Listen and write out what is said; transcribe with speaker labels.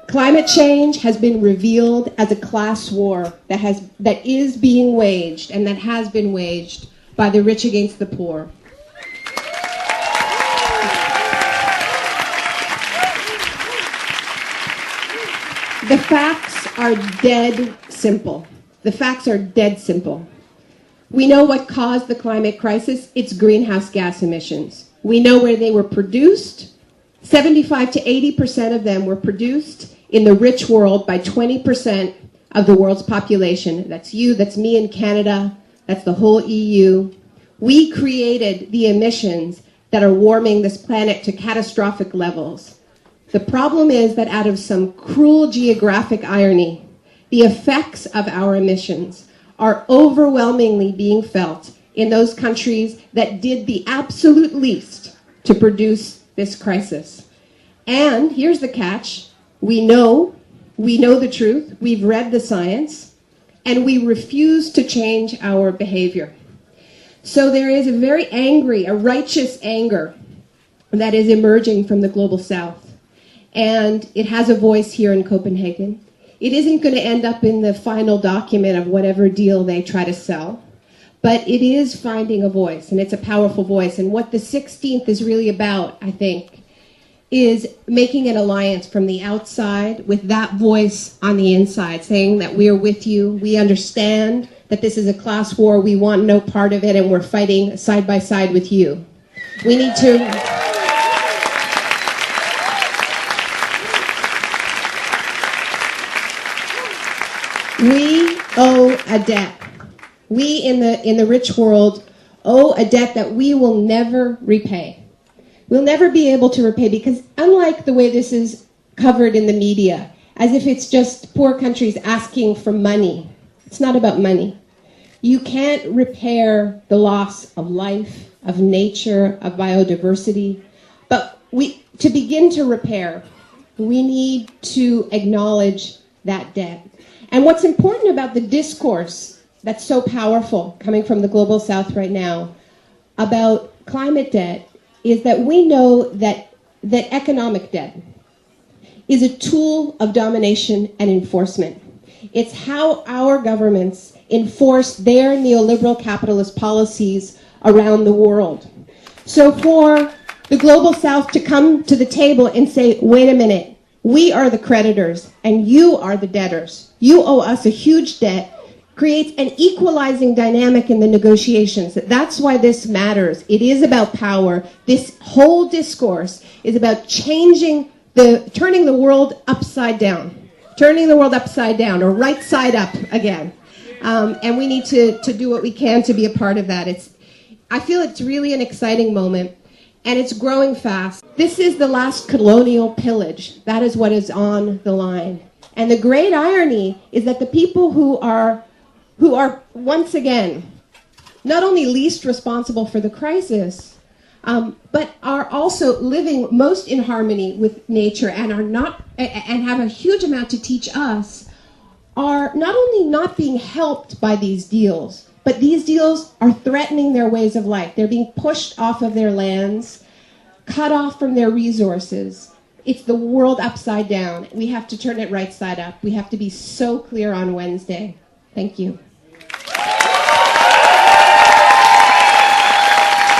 Speaker 1: Climate change has been revealed as a class war that is being waged and that has been waged by the rich against the poor. The facts are dead simple. The facts are dead simple. We know what caused the climate crisis. It's greenhouse gas emissions. We know where they were produced. 75 to 80% of them were produced in the rich world by 20% of the world's population. That's you, that's me in Canada, that's the whole EU. We created the emissions that are warming this planet to catastrophic levels. The problem is that out of some cruel geographic irony, the effects of our emissions are overwhelmingly being felt in those countries that did the absolute least to produce this crisis. And here's the catch. We know the truth, we've read the science, and we refuse to change our behavior. So there is a very angry, a righteous anger that is emerging from the global south. And it has a voice here in Copenhagen. It isn't going to end up in the final document of whatever deal they try to sell, but it is finding a voice, and it's a powerful voice. And what the 16th is really about, I think, is making an alliance from the outside with that voice on the inside, saying that we are with you, we understand that this is a class war, we want no part of it, and we're fighting side by side with you. We need to... We owe a debt. We in the rich world owe a debt that we will never repay. We'll never be able to repay, because unlike the way this is covered in the media, as if it's just poor countries asking for money, it's not about money. You can't repair the loss of life, of nature, of biodiversity. But to begin to repair, we need to acknowledge that debt. And what's important about the discourse that's so powerful coming from the global south right now about climate debt is that we know that economic debt is a tool of domination and enforcement. It's how our governments enforce their neoliberal capitalist policies around the world. So for the global south to come to the table and say, wait a minute, we are the creditors and you are the debtors. You owe us a huge debt, creates an equalizing dynamic in the negotiations. That's why this matters. It is about power. This whole discourse is about turning the world upside down. Turning the world upside down, or right side up again. And we need to do what we can to be a part of that. I feel it's really an exciting moment. And it's growing fast. This is the last colonial pillage. That is what is on the line. And the great irony is that the people who are once again not only least responsible for the crisis, but are also living most in harmony with nature and have a huge amount to teach us, are not only not being helped by these deals, but these deals are threatening their ways of life. They're being pushed off of their lands, cut off from their resources. It's the world upside down. We have to turn it right side up. We have to be so clear on Wednesday. Thank you.